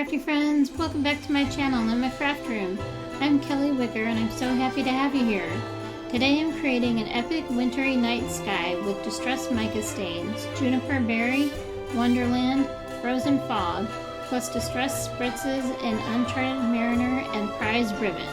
crafty friends, welcome back to my channel and my craft room. I'm Kelly Wicker and I'm so happy to have you here. Today I'm creating an epic wintry night sky with Distress Mica Stains, Juniper Berry, Wonderland, Frozen Fog, plus Distress Spritzes and Uncharted Mariner and Prize Ribbon.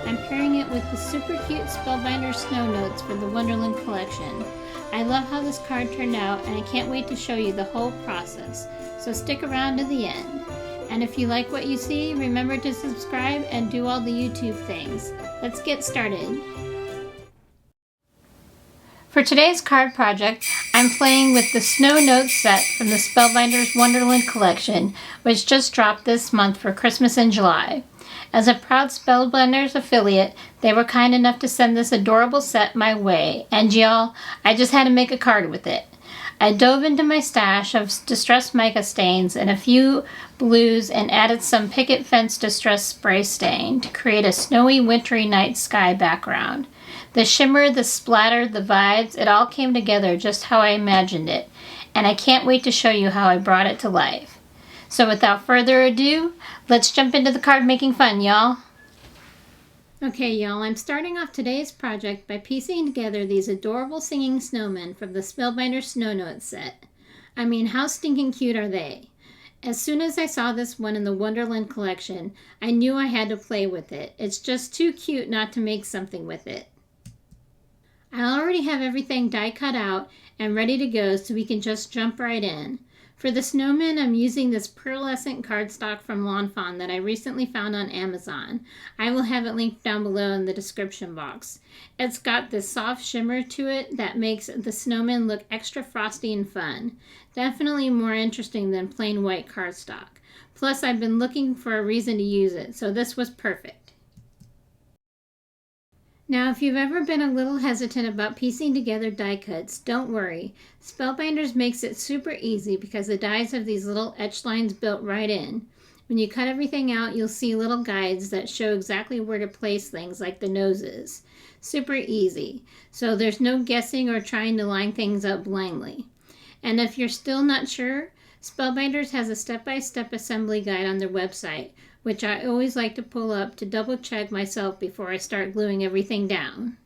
I'm pairing it with the super cute Spellbinders Snow Notes for the Wonderland Collection. I love how this card turned out and I can't wait to show you the whole process, so stick around to the end. And if you like what you see, remember to subscribe and do all the YouTube things. Let's get started. For today's card project, I'm playing with the Snow Notes set from the Spellbinders Wonderland Collection, which just dropped this month for Christmas in July. As a proud Spellbinders affiliate, they were kind enough to send this adorable set my way, and y'all, I just had to make a card with it. I dove into my stash of Distress Mica Stains and a few blues and added some picket fence distress spray stain to create a snowy wintry night sky background. The shimmer, the splatter, the vibes, it all came together just how I imagined it, and I can't wait to show you how I brought it to life. So without further ado, let's jump into the card making fun, y'all. Okay, y'all, I'm starting off today's project by piecing together these adorable singing snowmen from the Spellbinders Snow Notes set. I mean, how stinking cute are they? As soon as I saw this one in the Wonderland Collection, I knew I had to play with it. It's just too cute not to make something with it. I already have everything die cut out and ready to go, so we can just jump right in. For the snowmen, I'm using this Pearlescent cardstock from Fawn that I recently found on Amazon. I will have it linked down below in the description box. It's got this soft shimmer to it that makes the snowmen look extra frosty and fun. Definitely more interesting than plain white cardstock. Plus, I've been looking for a reason to use it, so this was perfect. Now, if you've ever been a little hesitant about piecing together die cuts, don't worry. Spellbinders makes it super easy because the dies have these little etch lines built right in. When you cut everything out, you'll see little guides that show exactly where to place things like the noses. Super easy. So there's no guessing or trying to line things up blindly. And if you're still not sure, Spellbinders has a step-by-step assembly guide on their website, which I always like to pull up to double check myself before I start gluing everything down.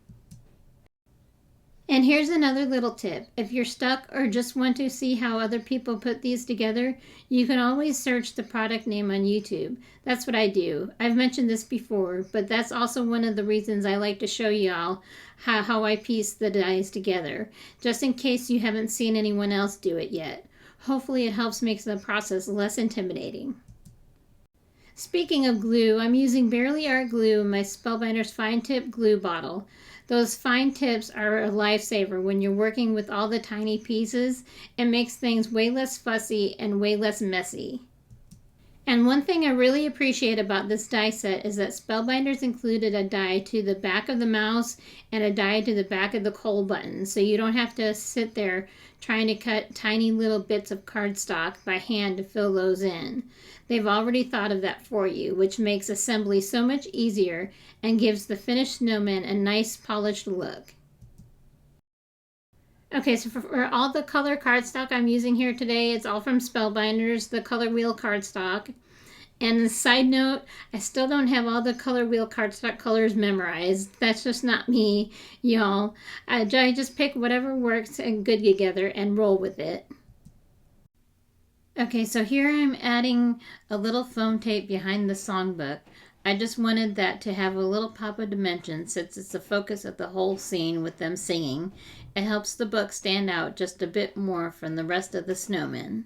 And here's another little tip. If you're stuck or just want to see how other people put these together, you can always search the product name on YouTube. That's what I do. I've mentioned this before, but that's also one of the reasons I like to show y'all how I piece the dies together, just in case you haven't seen anyone else do it yet. Hopefully it helps make the process less intimidating. Speaking of glue, I'm using Barely Art glue in my Spellbinders fine tip glue bottle. Those fine tips are a lifesaver when you're working with all the tiny pieces. It makes things way less fussy and way less messy. And one thing I really appreciate about this die set is that Spellbinders included a die to the back of the mouse and a die to the back of the coal button, so you don't have to sit there trying to cut tiny little bits of cardstock by hand to fill those in. They've already thought of that for you, which makes assembly so much easier and gives the finished snowman a nice polished look. Okay, so for all the color cardstock I'm using here today, it's all from Spellbinders, the COLORWHEEL cardstock. And a side note, I still don't have all the COLORWHEEL cardstock colors memorized. That's just not me, y'all. I just pick whatever works and good together and roll with it. Okay, so here I'm adding a little foam tape behind the songbook. I just wanted that to have a little pop of dimension since it's the focus of the whole scene with them singing. It helps the book stand out just a bit more from the rest of the snowmen.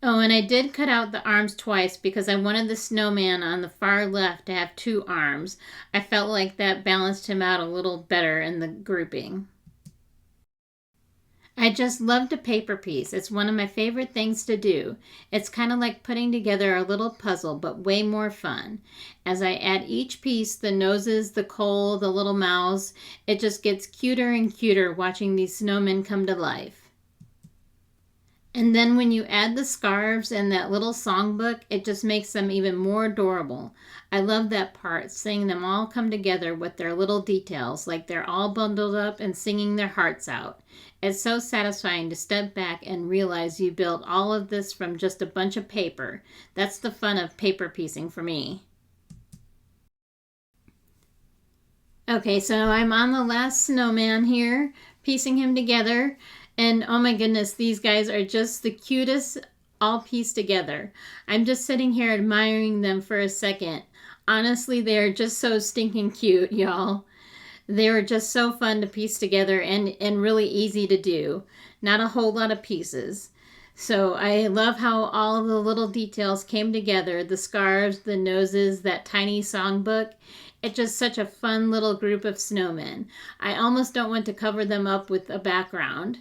Oh, and I did cut out the arms twice because I wanted the snowman on the far left to have two arms. I felt like that balanced him out a little better in the grouping. I just love to paper piece. It's one of my favorite things to do. It's kind of like putting together a little puzzle, but way more fun. As I add each piece, the noses, the coal, the little mouths, it just gets cuter and cuter watching these snowmen come to life. And then when you add the scarves and that little songbook, it just makes them even more adorable. I love that part, seeing them all come together with their little details, like they're all bundled up and singing their hearts out. It's so satisfying to step back and realize you built all of this from just a bunch of paper. That's the fun of paper piecing for me. Okay, so I'm on the last snowman here, piecing him together. And oh my goodness, these guys are just the cutest, all pieced together. I'm just sitting here admiring them for a second. Honestly, they are just so stinking cute, y'all. They were just so fun to piece together and really easy to do. Not a whole lot of pieces. So I love how all of the little details came together. The scarves, the noses, that tiny songbook. It's just such a fun little group of snowmen. I almost don't want to cover them up with a background.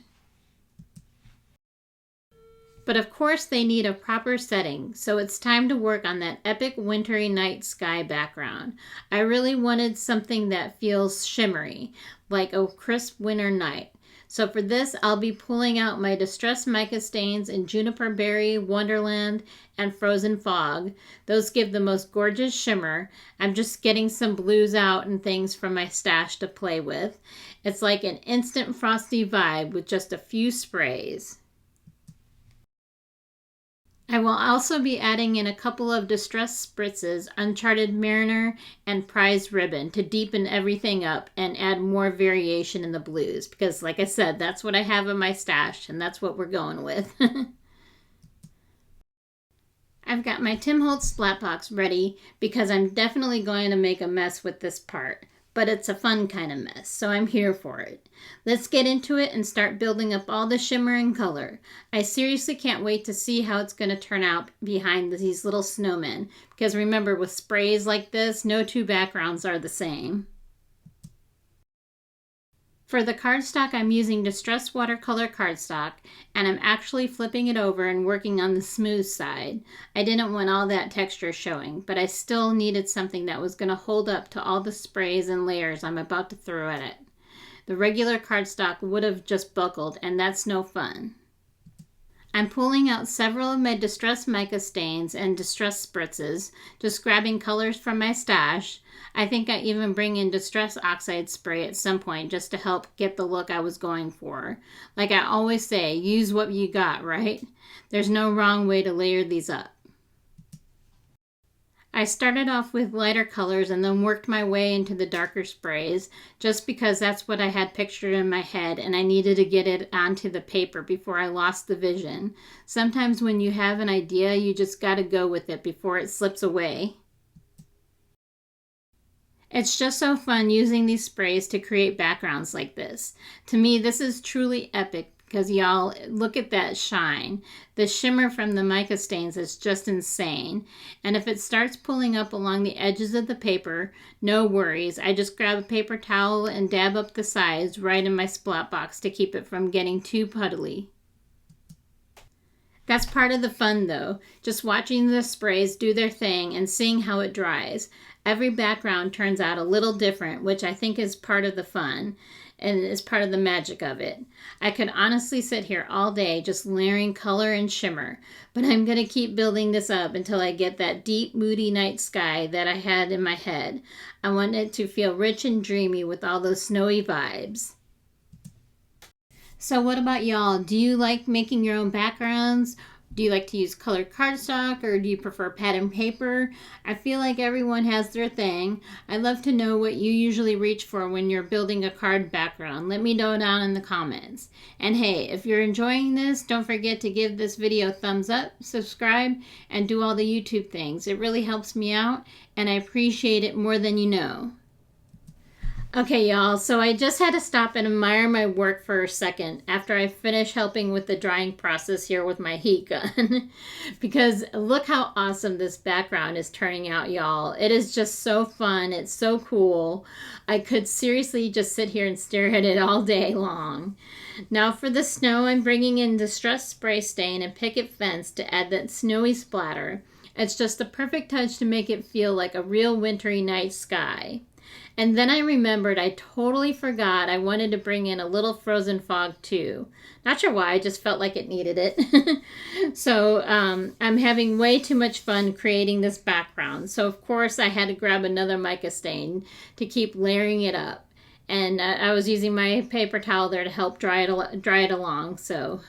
But of course they need a proper setting, so it's time to work on that epic wintry night sky background. I really wanted something that feels shimmery, like a crisp winter night. So for this, I'll be pulling out my Distress Mica Stains in Juniper Berry, Wonderland, and Frozen Fog. Those give the most gorgeous shimmer. I'm just getting some blues out and things from my stash to play with. It's like an instant frosty vibe with just a few sprays. I will also be adding in a couple of Distress Spritzes, Uncharted Mariner, and Prized Ribbon to deepen everything up and add more variation in the blues. Because like I said, that's what I have in my stash and that's what we're going with. I've got my Tim Holtz splat box ready because I'm definitely going to make a mess with this part. But it's a fun kind of mess, so I'm here for it. Let's get into it and start building up all the shimmer and color. I seriously can't wait to see how it's going to turn out behind these little snowmen. Because remember, with sprays like this, no two backgrounds are the same. For the cardstock, I'm using Distress Watercolor cardstock, and I'm actually flipping it over and working on the smooth side. I didn't want all that texture showing, but I still needed something that was going to hold up to all the sprays and layers I'm about to throw at it. The regular cardstock would have just buckled, and that's no fun. I'm pulling out several of my Distress Mica Stains and Distress Spritzes, just grabbing colors from my stash. I think I even bring in Distress Oxide spray at some point just to help get the look I was going for. Like I always say, use what you got, right? There's no wrong way to layer these up. I started off with lighter colors and then worked my way into the darker sprays just because that's what I had pictured in my head and I needed to get it onto the paper before I lost the vision. Sometimes when you have an idea, you just gotta go with it before it slips away. It's just so fun using these sprays to create backgrounds like this. To me, this is truly epic. Because y'all, look at that shine. The shimmer from the mica stains is just insane. And if it starts pulling up along the edges of the paper, no worries. I just grab a paper towel and dab up the sides right in my splat box to keep it from getting too puddly. That's part of the fun though, just watching the sprays do their thing and seeing how it dries. Every background turns out a little different, which I think is part of the fun. And it's part of the magic of it. I could honestly sit here all day just layering color and shimmer, but I'm going to keep building this up until I get that deep, moody night sky that I had in my head. I want it to feel rich and dreamy with all those snowy vibes. So what about y'all? Do you like making your own backgrounds? Do you like to use colored cardstock or do you prefer pad and paper? I feel like everyone has their thing. I'd love to know what you usually reach for when you're building a card background. Let me know down in the comments. And hey, if you're enjoying this, don't forget to give this video a thumbs up, subscribe, and do all the YouTube things. It really helps me out and I appreciate it more than you know. Okay, y'all, so I just had to stop and admire my work for a second after I finished helping with the drying process here with my heat gun. Because look how awesome this background is turning out, y'all. It is just so fun. It's so cool. I could seriously just sit here and stare at it all day long. Now for the snow, I'm bringing in Distress Spray Stain and Picket Fence to add that snowy splatter. It's just the perfect touch to make it feel like a real wintry night sky. And then I remembered I totally forgot I wanted to bring in a little frozen fog too. Not sure why, I just felt like it needed it. So I'm having way too much fun creating this background. So of course I had to grab another mica stain to keep layering it up. And I was using my paper towel there to help dry it along. So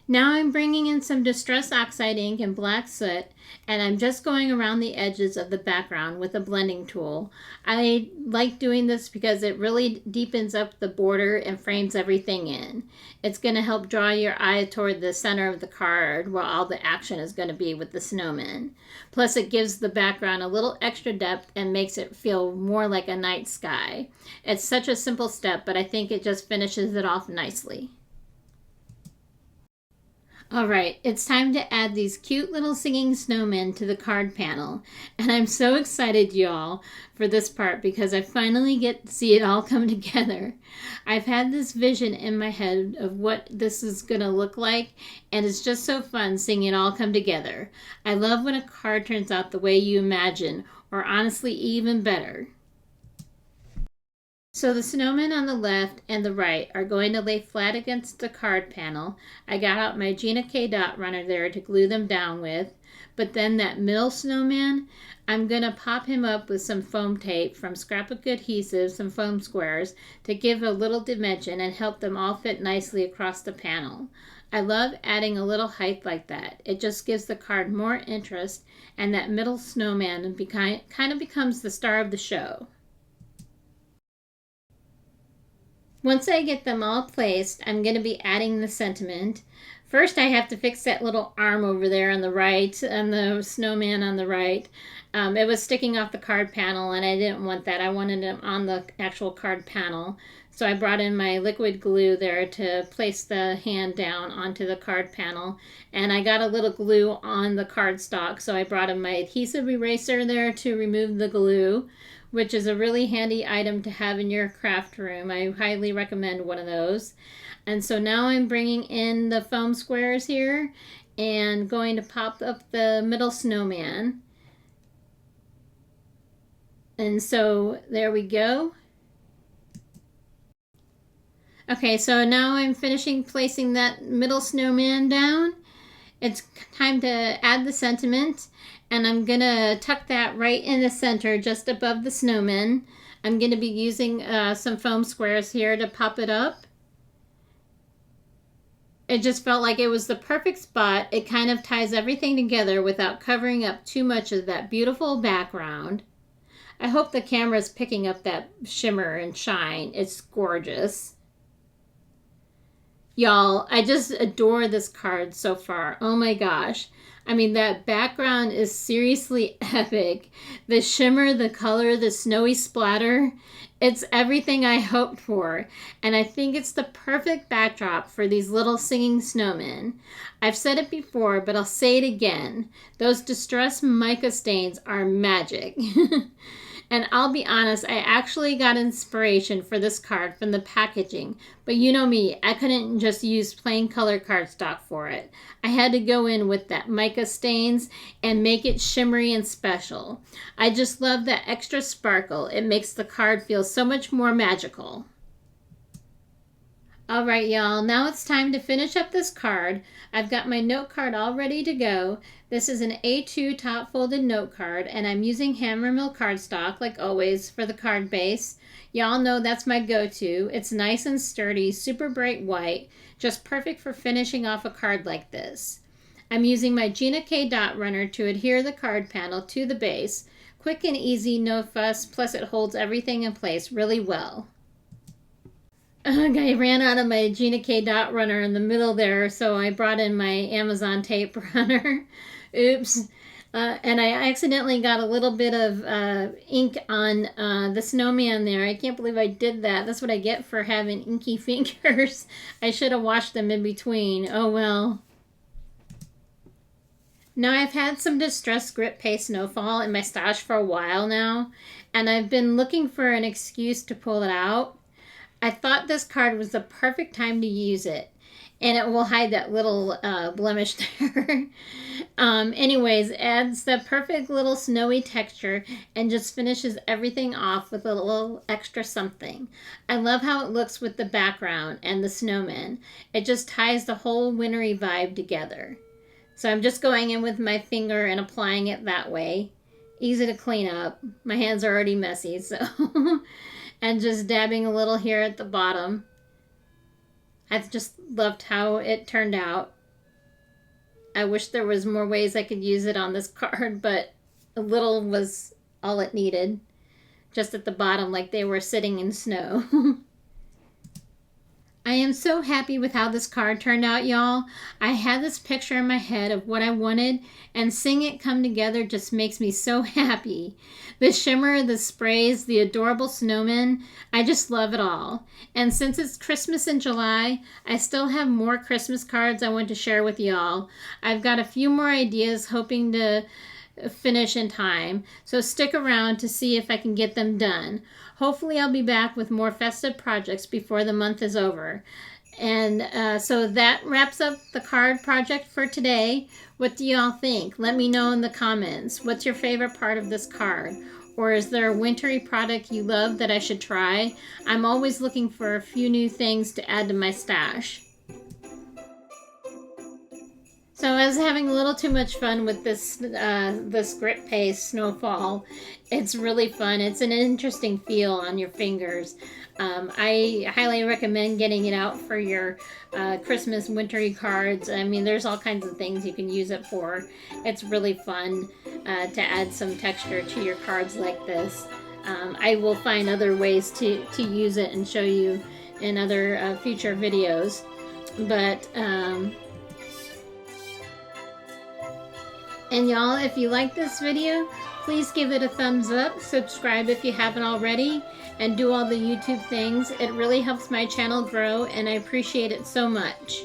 now I'm bringing in some Distress Oxide Ink and black soot, and I'm just going around the edges of the background with a blending tool. I like doing this because it really deepens up the border and frames everything in. It's going to help draw your eye toward the center of the card where all the action is going to be with the snowmen. Plus it gives the background a little extra depth and makes it feel more like a night sky. It's such a simple step, but I think it just finishes it off nicely. Alright, it's time to add these cute little singing snowmen to the card panel. And I'm so excited, y'all, for this part because I finally get to see it all come together. I've had this vision in my head of what this is going to look like, and it's just so fun seeing it all come together. I love when a card turns out the way you imagine, or honestly even better. So the snowmen on the left and the right are going to lay flat against the card panel. I got out my Gina K dot runner there to glue them down with. But then that middle snowman, I'm going to pop him up with some foam tape from Scrapbook Adhesive, some foam squares, to give a little dimension and help them all fit nicely across the panel. I love adding a little height like that. It just gives the card more interest, and that middle snowman kind of becomes the star of the show. Once I get them all placed, I'm going to be adding the sentiment. First, I have to fix that little arm over there on the right, and the snowman on the right. It was sticking off the card panel, and I didn't want that. I wanted it on the actual card panel. So I brought in my liquid glue there to place the hand down onto the card panel. And I got a little glue on the cardstock, so I brought in my adhesive eraser there to remove the glue, which is a really handy item to have in your craft room. I highly recommend one of those. And so now I'm bringing in the foam squares here and going to pop up the middle snowman. And so there we go. Okay, so now I'm finishing placing that middle snowman down. It's time to add the sentiment. And I'm going to tuck that right in the center, just above the snowman. I'm going to be using some foam squares here to pop it up. It just felt like it was the perfect spot. It kind of ties everything together without covering up too much of that beautiful background. I hope the camera is picking up that shimmer and shine. It's gorgeous. Y'all, I just adore this card so far. Oh my gosh. I mean, that background is seriously epic. The shimmer, the color, the snowy splatter, it's everything I hoped for. And I think it's the perfect backdrop for these little singing snowmen. I've said it before, but I'll say it again. Those Distress Mica Stains are magic. And I'll be honest, I actually got inspiration for this card from the packaging. But you know me, I couldn't just use plain color cardstock for it. I had to go in with that mica stains and make it shimmery and special. I just love that extra sparkle. It makes the card feel so much more magical. All right, y'all, now it's time to finish up this card. I've got my note card all ready to go. This is an A2 top folded note card, and I'm using Hammermill cardstock, like always, for the card base. Y'all know that's my go-to. It's nice and sturdy, super bright white, just perfect for finishing off a card like this. I'm using my Gina K dot runner to adhere the card panel to the base. Quick and easy, no fuss, plus it holds everything in place really well. I ran out of my Gina K dot runner in the middle there, so I brought in my Amazon tape runner. Oops. And I accidentally got a little bit of ink on the snowman there. I can't believe I did that. That's what I get for having inky fingers. I should have washed them in between. Oh well. Now I've had some Distress Grit Paste Snowfall in my stash for a while now, and I've been looking for an excuse to pull it out. I thought this card was the perfect time to use it. and it will hide that little blemish there. Anyways, adds the perfect little snowy texture and just finishes everything off with a little extra something. I love how it looks with the background and the snowmen. It just ties the whole wintry vibe together. So I'm just going in with my finger and applying it that way. Easy to clean up. My hands are already messy, so and just dabbing a little here at the bottom. I just loved how it turned out. I wish there was more ways I could use it on this card, but a little was all it needed. Just at the bottom, like they were sitting in snow. I am so happy with how this card turned out, y'all. I had this picture in my head of what I wanted, and seeing it come together just makes me so happy. The shimmer, the sprays, the adorable snowmen, I just love it all. And since it's Christmas in July, I still have more Christmas cards I want to share with y'all. I've got a few more ideas hoping to finish in time, so stick around to see if I can get them done. Hopefully I'll be back with more festive projects before the month is over. And so that wraps up the card project for today. What do y'all think? Let me know in the comments. What's your favorite part of this card? Or is there a wintry product you love that I should try? I'm always looking for a few new things to add to my stash. So I was having a little too much fun with this grit paste Snowfall. It's really fun. It's an interesting feel on your fingers. I highly recommend getting it out for your Christmas wintry cards. I mean, there's all kinds of things you can use it for. It's really fun to add some texture to your cards like this. I will find other ways to use it and show you in other future videos. But and y'all, if you like this video, please give it a thumbs up, subscribe if you haven't already, and do all the YouTube things. It really helps my channel grow, and I appreciate it so much.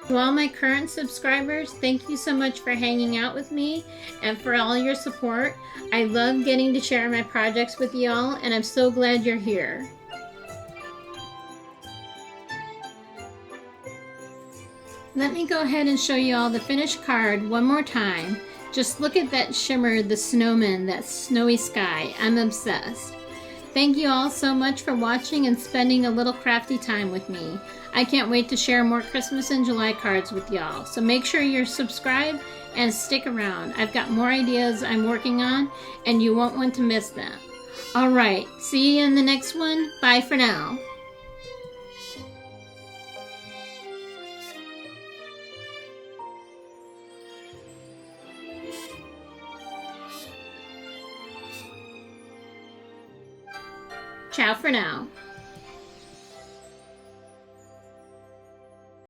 To all my current subscribers, thank you so much for hanging out with me and for all your support. I love getting to share my projects with y'all, and I'm so glad you're here. Let me go ahead and show you all the finished card one more time. Just look at that shimmer, the snowman, that snowy sky. I'm obsessed. Thank you all so much for watching and spending a little crafty time with me. I can't wait to share more Christmas in July cards with y'all. So make sure you're subscribed and stick around. I've got more ideas I'm working on, and you won't want to miss them. Alright, see you in the next one. Bye for now. Ciao for now.